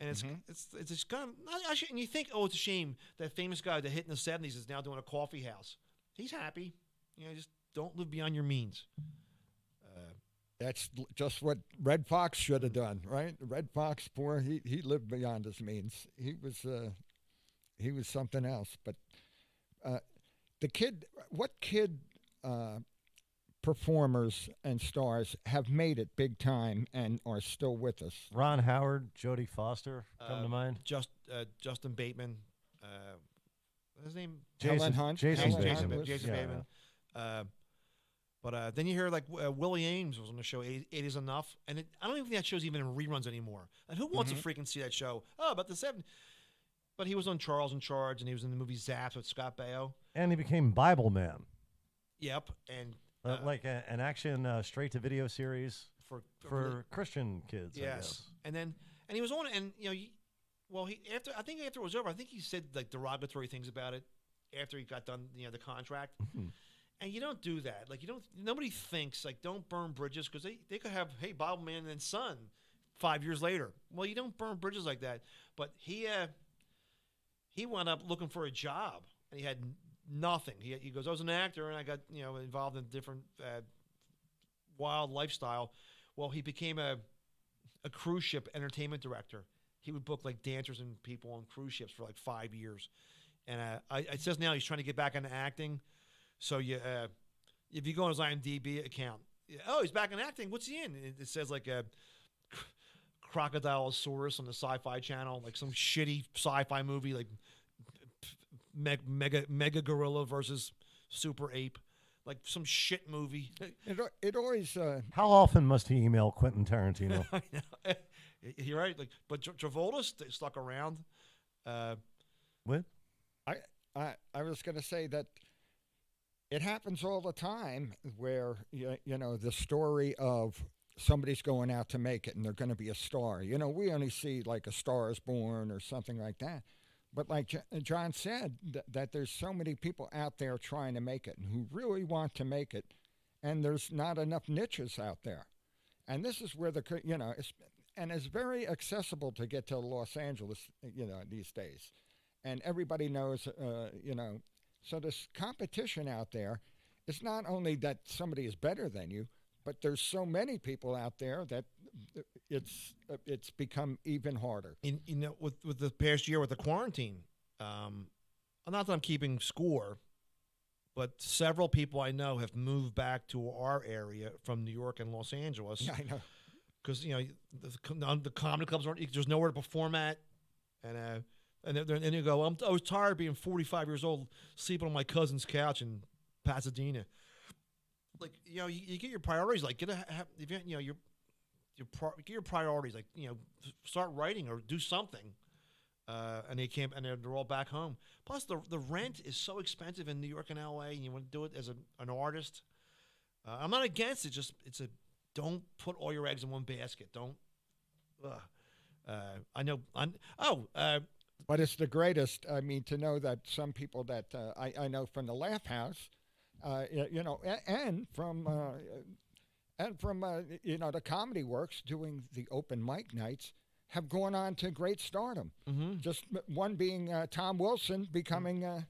And it's just kind of and you think, oh, it's a shame that famous guy that hit in the 70s is now doing a coffee house. He's happy, just don't live beyond your means. That's just what Red Fox should have done, right? Red Fox, poor, he lived beyond his means. He was something else. But what kid performers and stars have made it big time and are still with us? Ron Howard, Jodie Foster come to mind. Justin Bateman, what's his name? Helen Hunt. Jason Helen Bateman. Hunt was- Jason Yeah, Bateman. But then you hear like Willie Ames was on the show. It Is Enough, and I don't even think that show's even in reruns anymore. And who wants to freaking see that show? Oh, about the 70s. But he was on Charles in Charge, and he was in the movie Zaps with Scott Baio. And he became Bible Man, Yep, and like an action straight-to-video series for Christian kids, I guess. and he was on it, and after it was over, I think he said like derogatory things about it after he got done, the contract. And you don't do that. Like nobody thinks like don't burn bridges because they could have Bible Man and Son 5 years later. Well, you don't burn bridges like that. But he wound up looking for a job and he had nothing. He goes, I was an actor and I got involved in different wild lifestyle. Well, he became a cruise ship entertainment director. He would book like dancers and people on cruise ships for like 5 years. And it says now he's trying to get back into acting. So if you go on his IMDb account, he's back in acting. What's he in? It says like a Crocodilosaurus on the Sci-Fi Channel, like some shitty sci-fi movie, like mega gorilla versus super ape, like some shit movie. It always. How often must he email Quentin Tarantino? I know. You're right. Like, but Travolta stuck around. What? I was going to say that. It happens all the time where, the story of somebody's going out to make it and they're going to be a star. We only see like A Star is Born or something like that. But like John said, that there's so many people out there trying to make it and who really want to make it. And there's not enough niches out there. And this is where and it's very accessible to get to Los Angeles, these days, and everybody knows, So this competition out there, it's not only that somebody is better than you, but there's so many people out there that it's become even harder. With the past year with the quarantine, not that I'm keeping score, but several people I know have moved back to our area from New York and Los Angeles. Yeah, I know. Because the comedy clubs there's nowhere to perform at, and you go, I was tired of being 45 years old, sleeping on my cousin's couch in Pasadena. Like you get your priorities. Like get your priorities. Like start writing or do something. And they're all back home. Plus, the rent is so expensive in New York and L.A. And you want to do it as an artist. I'm not against it. Don't put all your eggs in one basket. Don't. I know. But it's the greatest. I mean, to know that some people that I know from the Laugh House, and from the Comedy Works doing the open mic nights, have gone on to great stardom. Mm-hmm. Just one being Tom Wilson becoming, a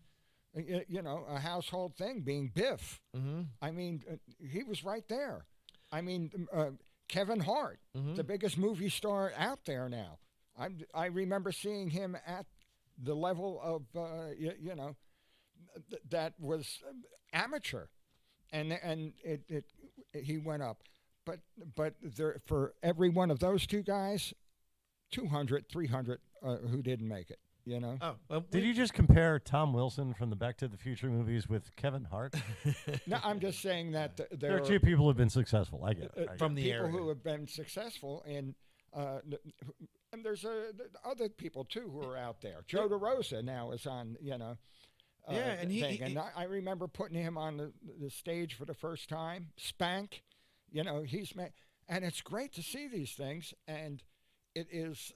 household thing, being Biff. Mm-hmm. I mean, he was right there. I mean, Kevin Hart, mm-hmm. the biggest movie star out there now. I remember seeing him at the level of, that was amateur, and he went up. But there, for every one of those two guys, 200, 300 who didn't make it, Oh, well, Did you just compare Tom Wilson from the Back to the Future movies with Kevin Hart? No, I'm just saying that There are two people who have been successful. I get it. from the people area. who have been successful in, and there's other people too who are out there. Joe DeRosa now is on, and and I remember putting him on the stage for the first time. Spank, he's made, and it's great to see these things, and it is.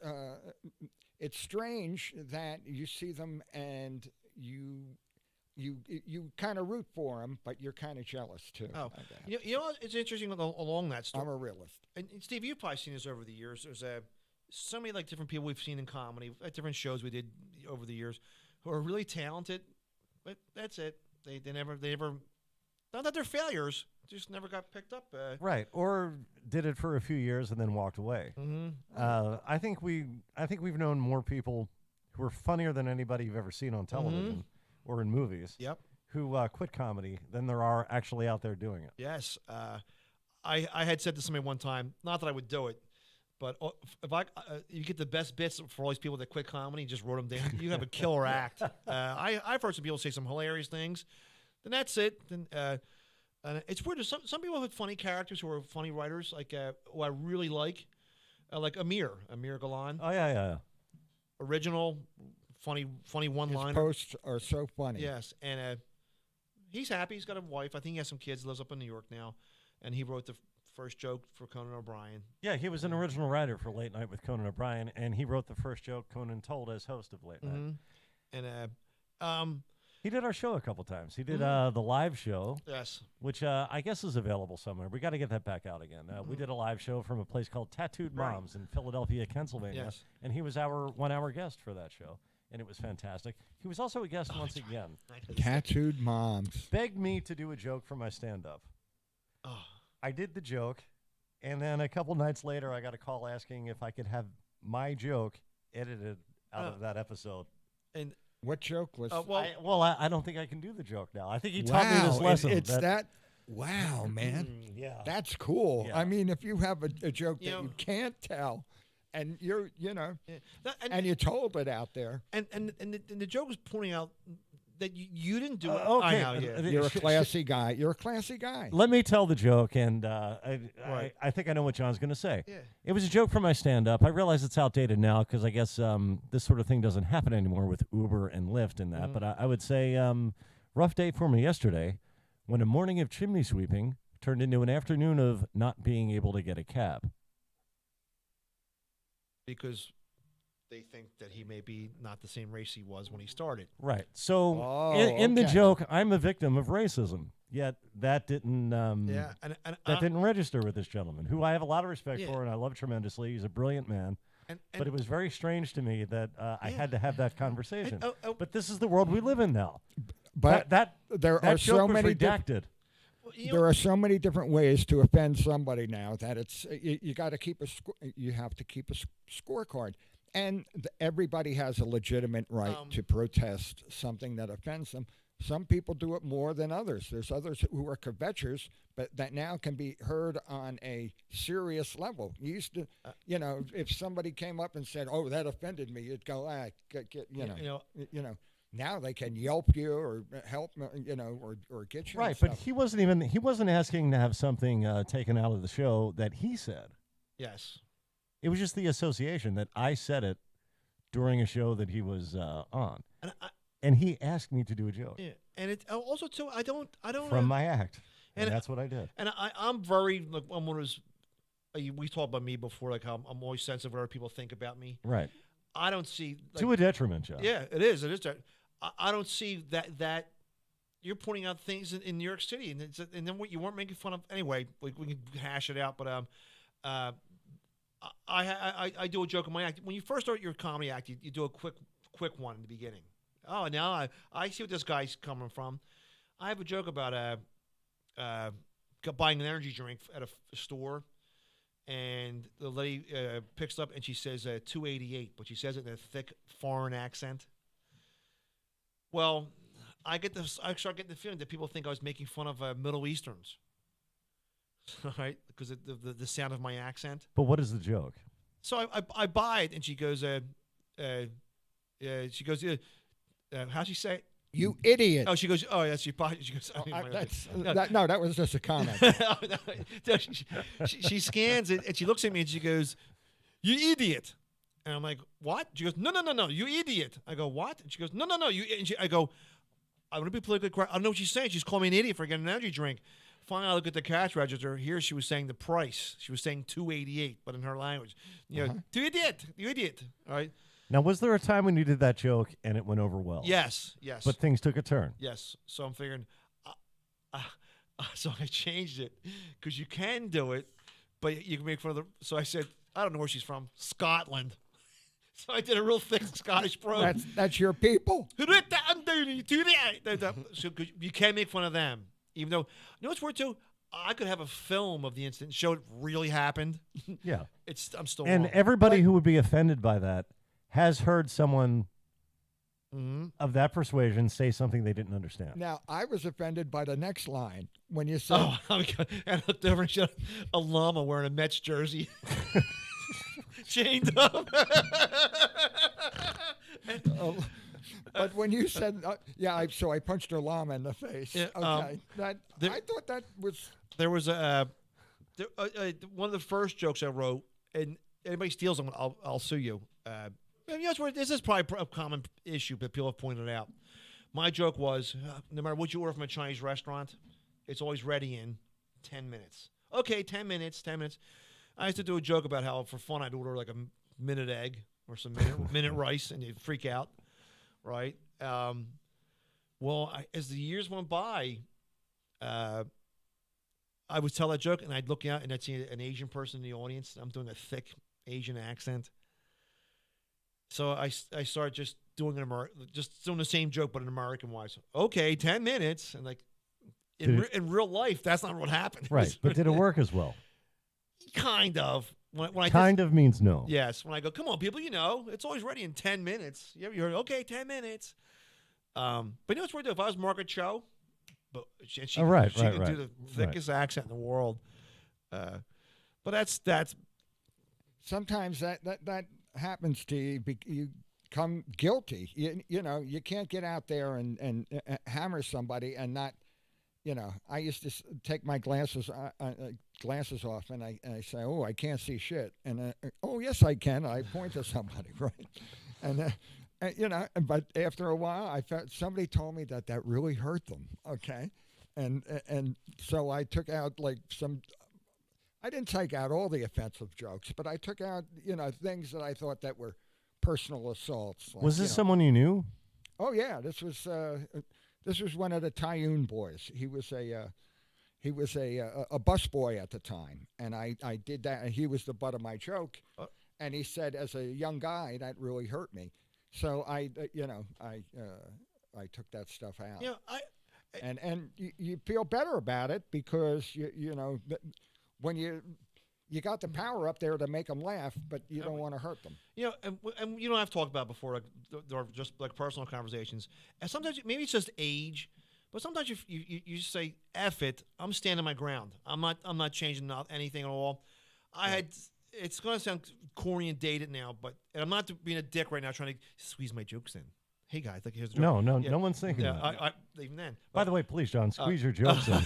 It's strange that you see them and you kind of root for them, but you're kind of jealous too. Oh, it's interesting along that story. I'm a realist. And Steve, you've probably seen this over the years. There's so many different people we've seen in comedy at different shows we did over the years who are really talented, but that's it. They never. Not that they're failures, just never got picked up. Right, or did it for a few years and then walked away. Mm-hmm. I think we've known more people who are funnier than anybody you've ever seen on television or in movies. Yep. Who quit comedy than there are actually out there doing it. Yes. I had said to somebody one time, not that I would do it, but if you get the best bits for all these people that quit comedy, just wrote them down. You have a killer act. I've heard some people say some hilarious things. Then that's it. Then it's weird. Some people have funny characters who are funny writers, like who I really like Amir Galan. Oh yeah. Original, funny His one-liner. posts are so funny. Yes, and he's happy. He's got a wife. I think he has some kids. He lives up in New York now, and he wrote the first joke for Conan O'Brien. Yeah, he was an original writer for Late Night with Conan O'Brien, and he wrote the first joke Conan told as host of Late Night. And he did our show a couple times. He did the live show, yes, which I guess is available somewhere. We got to get that back out again. We did a live show from a place called Tattooed Right. Moms in Philadelphia, Pennsylvania, Yes. and he was our 1 hour guest for that show, and it was fantastic. He was also a guest once again. Tattooed moms. Begged me to do a joke for my stand-up. Oh. I did the joke, and then a couple nights later, I got a call asking if I could have my joke edited out of that episode. And What joke was? I don't think I can do the joke now. I think he taught me this lesson. It's that. Wow, man. Yeah. That's cool. Yeah. I mean, if you have a joke that You know- you can't tell, and you're, yeah. and you told it out there, and the joke was pointing out that you didn't do it. Okay. I know, yeah. you're a classy guy. You're a classy guy. Let me tell the joke, and Right. I think I know what John's going to say. Yeah. It was a joke from my stand-up. I realize it's outdated now because I guess this sort of thing doesn't happen anymore with Uber and Lyft and that. But I would say rough day for me yesterday when a morning of chimney sweeping turned into an afternoon of not being able to get a cab. Because they think that he may be not the same race he was when he started. Right. So Oh, in the okay. joke, I'm a victim of racism. Yet that didn't. Yeah, and That didn't register with this gentleman, who I have a lot of respect Yeah. for and I love tremendously. He's a brilliant man. and But it was very strange to me that I Yeah. had to have that conversation. oh. But this is the world we live in now. But that there that are joke so was many redacted. there are so many different ways to offend somebody now that it's you got to keep you have to keep a scorecard, and everybody has a legitimate right to protest something that offends them. Some people do it more than others. There's others who are kvetchers, but that now can be heard on a serious level. You used to, if somebody came up and said, "Oh, that offended me," you'd go, Now they can yelp you or help, or get you. Right, and but stuff. he wasn't asking to have something taken out of the show that he said. Yes. It was just the association that I said it during a show that he was on, and he asked me to do a joke And it also too. I don't. from my act, and and that's what I did. And I'm very like I'm one of those. We talked about me before, like how I'm always sensitive what other people think about me. Right, I don't see to a detriment, John. Yeah, it is. It is. I don't see that you're pointing out things in New York City, and then what you weren't making fun of anyway. We can hash it out, but I do a joke in my act. When you first start your comedy act, you do a quick one in the beginning. Oh, now I see what this guy's coming from. I have a joke about buying an energy drink at a store, and the lady picks up and she says $2.88, but she says it in a thick foreign accent. Well, I start getting the feeling that people think I was making fun of Middle Easterns, right? Because of the sound of my accent. But what is the joke? So I buy it, and she goes, how'd she say it? You idiot! Oh, she goes, oh, yeah, she goes, that was just a comment. No, she scans it, and she looks at me, and she goes, you idiot. And I'm like, what? She goes, no, you idiot. I go, what? And she goes, no, you. I go, I want to be politically correct. I don't know what she's saying. She's calling me an idiot for getting an energy drink. Finally, I look at the cash register. Here, she was saying the price. She was saying $2.88, but in her language, you idiot. All right. Now, was there a time when you did that joke and it went over well? Yes. But things took a turn. Yes. So I'm figuring, so I changed it because you can do it, but you can make fun of the. So I said, I don't know where she's from, Scotland. So I did a real thick Scottish brogue. That's your people. So you can't make fun of them, even though you know what's weird too. I could have a film of the incident, show it really happened. Yeah, I'm still and wrong. everybody who would be offended by that has heard someone of that persuasion say something they didn't understand. Now, I was offended by the next line when you said, Oh my God. And I looked over and showed a llama wearing a Mets jersey. Chained up. but when you said, so I punched her llama in the face. Yeah, okay. I thought that was. There was one of the first jokes I wrote, and anybody steals them, I'll sue you. This is probably a common issue that people have pointed out. My joke was, no matter what you order from a Chinese restaurant, it's always ready in 10 minutes. Okay, 10 minutes. I used to do a joke about how, for fun, I'd order like a minute egg or some minute rice, and you'd freak out, right? As the years went by, I would tell that joke, and I'd look out, and I'd see an Asian person in the audience. I'm doing a thick Asian accent. So I started just doing the same joke, but in American wise. Okay, 10 minutes, and like in real life, that's not what happened. Right, but did it work as well? Kind of. When kind of means no. Yes, when I go, come on, people, it's always ready in 10 minutes. You heard, okay, 10 minutes. But you know what's weird? If I was Margaret Cho, she could do the thickest accent in the world. But that's sometimes that happens to you. You become guilty. You can't get out there and hammer somebody and not. I used to take my glasses off, and I say, "Oh, I can't see shit." And oh, yes, I can. I point to somebody, right? And but after a while, I felt somebody told me that really hurt them. Okay, and so I took out I didn't take out all the offensive jokes, but I took out things that I thought that were personal assaults. Was this someone you knew? Oh yeah, this was This was one of the Tyune boys. He was a bus boy at the time, and I did that. And he was the butt of my joke, and he said, as a young guy, that really hurt me. So I took that stuff out. Yeah, and you feel better about it because when you got the power up there to make them laugh, but you don't want to hurt them. And you know, I've talked about before, like there are just like personal conversations, and sometimes maybe it's just age, but sometimes you just say, "F it, I'm standing my ground. I'm not changing anything at all." It's going to sound corny and dated now, but and I'm not being a dick right now, trying to squeeze my jokes in. Hey guys, like here's the joke. No one's thinking that. I even then. By the way, please, John, squeeze your jokes in.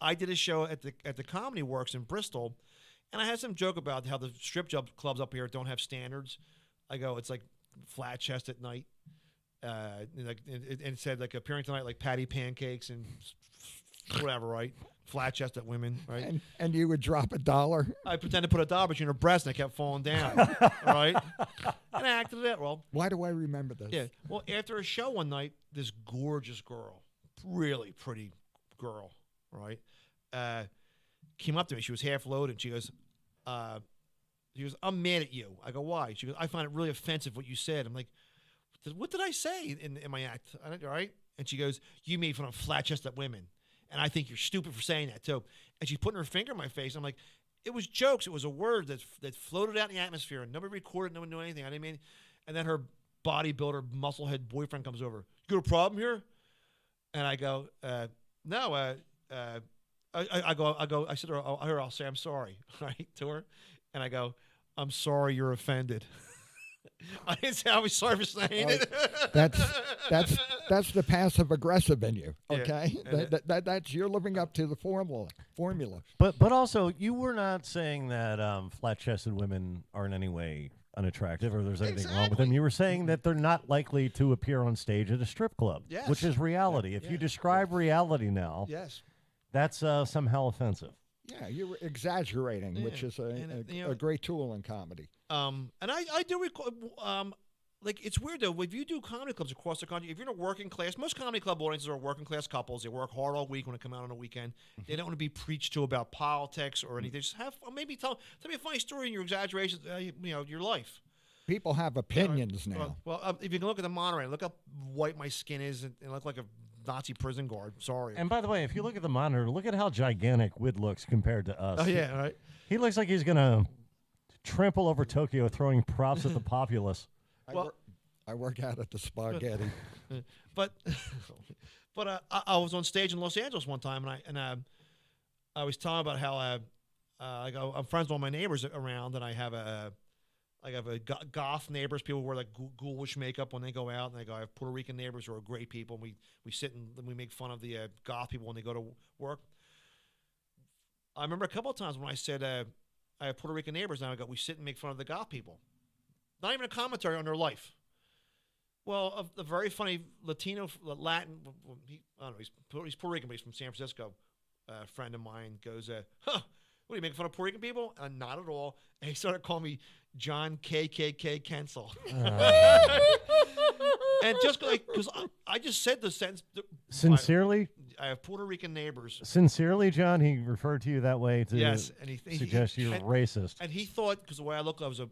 I did a show at the Comedy Works in Bristol, and I had some joke about how the strip clubs up here don't have standards. I go, it's like flat chest at night, and it said like appearing tonight like patty pancakes and whatever, right? Flat chested women, right? And you would drop $1. I pretended to put $1 between her breasts, and I kept falling down, right? And I acted it. Well, why do I remember this? Yeah. Well, after a show one night, this gorgeous girl, really pretty girl, right, came up to me. She was half loaded. She goes, "I'm mad at you." I go, "Why?" She goes, "I find it really offensive what you said." I'm like, "What did I say in my act?" All right? And she goes, "You made fun of flat-chested women. And I think you're stupid for saying that, too." And she's putting her finger in my face. I'm like, it was jokes. It was a word that floated out in the atmosphere. And nobody recorded. No one knew anything. I didn't mean. And then her bodybuilder, musclehead boyfriend comes over. "You got a problem here?" And I go, "No." I said to her, I'll say I'm sorry, right, to her. And I go, "I'm sorry you're offended." I didn't say I was sorry for saying it. That's the passive aggressive in you. Okay, Yeah. that's you're living up to the formula. But also, you were not saying that flat-chested women are in any way unattractive or there's anything wrong with them. You were saying that they're not likely to appear on stage at a strip club, Yes. which is reality. Yeah. If you describe reality now, Yes. that's somehow offensive. Yeah, you were exaggerating, which is a great tool in comedy. And I do record. Like, it's weird though. If you do comedy clubs across the country, if you're in a working class, most comedy club audiences are working class couples. They work hard all week when they come out on a weekend. They don't want to be preached to about politics or anything. Just have maybe tell me a funny story in your exaggerations. Your life. People have opinions now. Well, if you can look at the monitor, look how white my skin is, and look like a Nazi prison guard. Sorry. And by the way, if you look at the monitor, look at how gigantic Wid looks compared to us. Oh yeah, right. He looks like he's gonna trample over Tokyo, throwing props at the populace. I work out at the Spaghetti. But I was on stage in Los Angeles one time, and I was talking about how I'm friends with all my neighbors around, and I have a goth neighbors, people who wear like ghoulish makeup when they go out, and I have Puerto Rican neighbors who are great people. And we sit and we make fun of the goth people when they go to work. I remember a couple of times when I said I have Puerto Rican neighbors, and we sit and make fun of the goth people. Not even a commentary on their life. Well, a very funny Latino, Latin, I don't know, he's Puerto Rican, but he's from San Francisco. A friend of mine goes, "What are you making fun of Puerto Rican people?" Not at all. And he started calling me John KKK Kensel. And just like, because I just said the sentence. Sincerely? I have Puerto Rican neighbors. Sincerely, John, he referred to you that way to yes, and he suggest you're racist. And he thought, because the way I look, I was a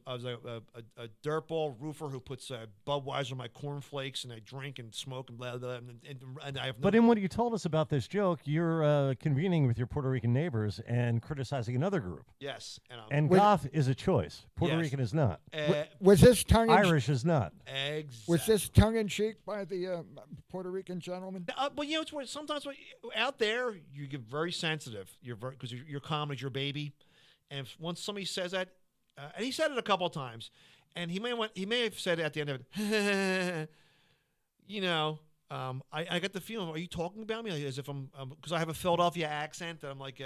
dirtball roofer who puts Budweiser in my cornflakes, and I drink and smoke and blah, blah, and I have no. But in what you told us about this joke, you're convening with your Puerto Rican neighbors and criticizing another group. Yes. And goth is a choice. Puerto Rican is not. Was this tongue Irish is not. Exactly. Was this tongue in cheek by the Puerto Rican gentleman? But you know, it's where sometimes out there you get very sensitive. You're very, because your comedy's your baby, and once somebody says that, and he said it a couple of times, and he may have said it at the end of it. I got the feeling, are you talking about me? Like, as if I'm, because I have a Philadelphia accent, and I'm like,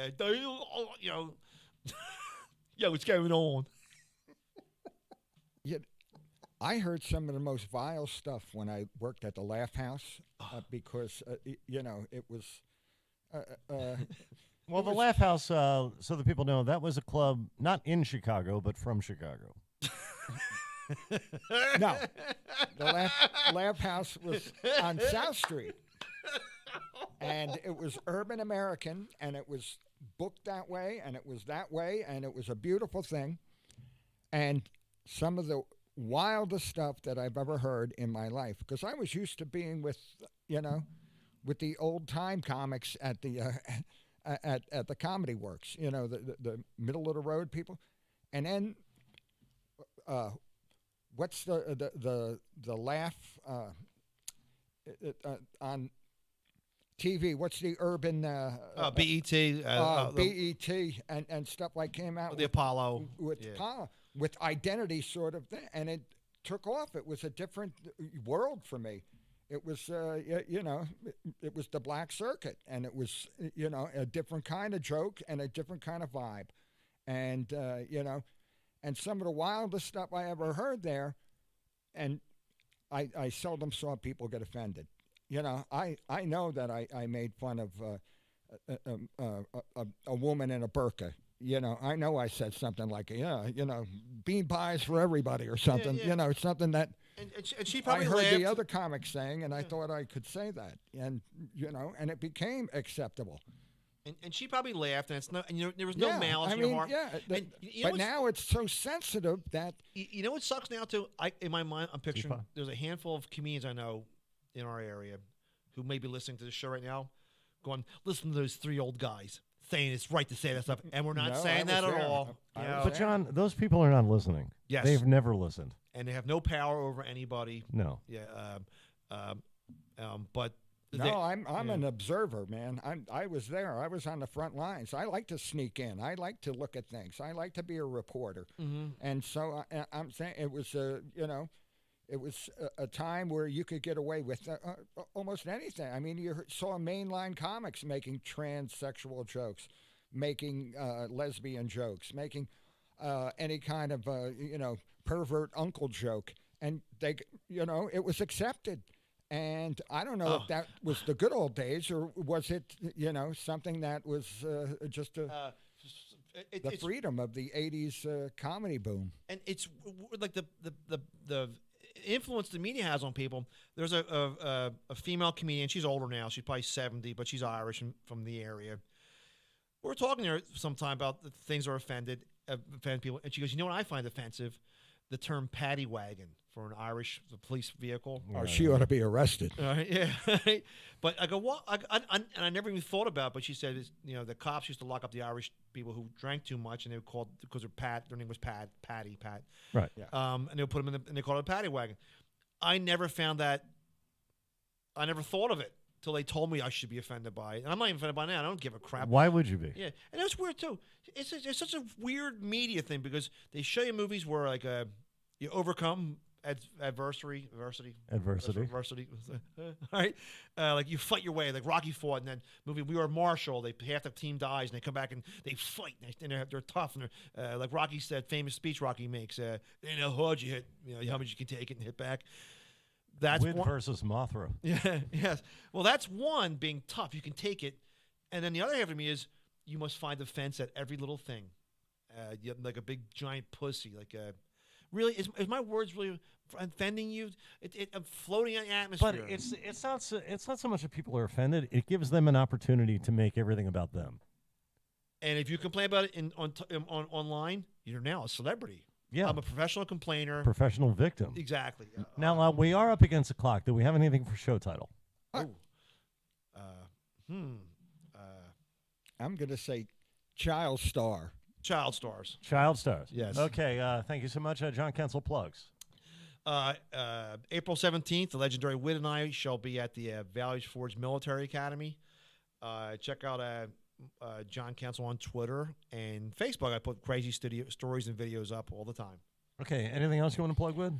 yo, what's going on? Yeah, I heard some of the most vile stuff when I worked at the Laugh House because it was. Well, the Laugh House, so the people know, that was a club not in Chicago but from Chicago. No, the Laugh House was on South Street, and it was urban American, and it was booked that way, and it was that way, and it was a beautiful thing. And some of the wildest stuff that I've ever heard in my life, because I was used to being with, with the old time comics at the at the Comedy Works, the middle of the road people, and then what's the laugh on TV? What's the urban BET, BET and stuff like came out the Apollo with Apollo with Identity sort of thing, and it took off. It was a different world for me. It was it was the black circuit, and it was a different kind of joke and a different kind of vibe, and and some of the wildest stuff I ever heard there, and I seldom saw people get offended. I know that I made fun of a woman in a burqa. I know I said something like, bean pies for everybody or something. Yeah. Something that and she probably I heard laughed. the other comics saying, and I thought I could say that, and and it became acceptable. And she probably laughed, and it's no, and there was no malice in your heart. And But now it's so sensitive that you know what sucks now too. In my mind, I'm picturing there's a handful of comedians I know in our area who may be listening to this show right now, going, listen to those three old guys saying it's right to say that stuff, and we're not saying that at all. But John, those people are not listening. Yes, they've never listened, and they have no power over anybody. No. Yeah. But no, I'm an observer, man. I was there. I was on the front lines. I like to sneak in. I like to look at things. I like to be a reporter. Mm-hmm. And so I'm saying it was it was a time where you could get away with almost anything. I mean, you saw mainline comics making transsexual jokes, making lesbian jokes, making any kind of pervert uncle joke, and they it was accepted. And I don't know if that was the good old days, or was it, something that was just the freedom of the '80s comedy boom. And it's like the influence the media has on people. There's a female comedian. She's older now. She's probably 70, but she's Irish and from the area. We were talking to her sometime about the things that offend people, and she goes, "You know what I find offensive? The term paddy wagon for an Irish police vehicle. Or she ought to be arrested." Yeah. But I go, what? And I never even thought about it, but she said, the cops used to lock up the Irish people who drank too much, and they would call, because their name was Pat. Right. Yeah. And they would put them and they called it a paddy wagon. I never found that, I never thought of it till they told me I should be offended by it. And I'm not even offended by it now. I don't give a crap. Why would you be? Yeah. And it's weird, too. It's such a weird media thing, because they show you movies where, like, you overcome adversity. All right, like you fight your way, like Rocky fought, and then movie We Are Marshall. Half the team dies, and they come back and they fight, and they're tough, and they're, like Rocky said, famous speech Rocky makes. They know how hard you hit, how much you can take it and hit back. That's Wid versus Mothra. Yeah, yes. Well, that's one, being tough. You can take it, and then the other half of me is you must find offense at every little thing, like a big giant pussy, like a. Really, is my words really offending you? I'm floating in the atmosphere. But it's not so much that people are offended. It gives them an opportunity to make everything about them. And if you complain about it online, you're now a celebrity. Yeah, I'm a professional complainer, professional victim. Exactly. Now we are up against the clock. Do we have anything for show title? I'm going to say Child Star. Child Stars. Child Stars. Yes. Okay. Thank you so much, John Kensel. Plugs. April 17th, the legendary Wid and I shall be at the Valley Forge Military Academy. Check out John Kensel on Twitter and Facebook. I put crazy stories and videos up all the time. Okay. Anything else you want to plug with?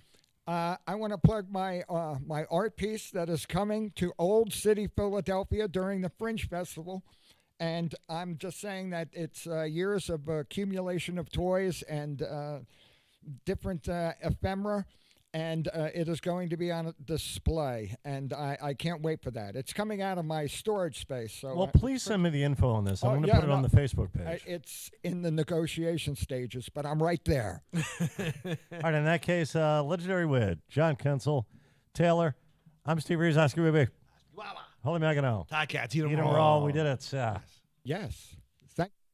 I want to plug my my art piece that is coming to Old City, Philadelphia during the Fringe Festival. And I'm just saying that it's years of accumulation of toys and different ephemera. and it is going to be on a display, and I can't wait for that. It's coming out of my storage space. So Well, please send me the info on this. I'm going to put it on the Facebook page. It's in the negotiation stages, but I'm right there. All right, in that case, Legendary Wid, John Kensel, Taylor, I'm Steve Reeves. Ask you, baby. Holy Magano. Ticats, eat Eat 'em them raw. We did it. Yes.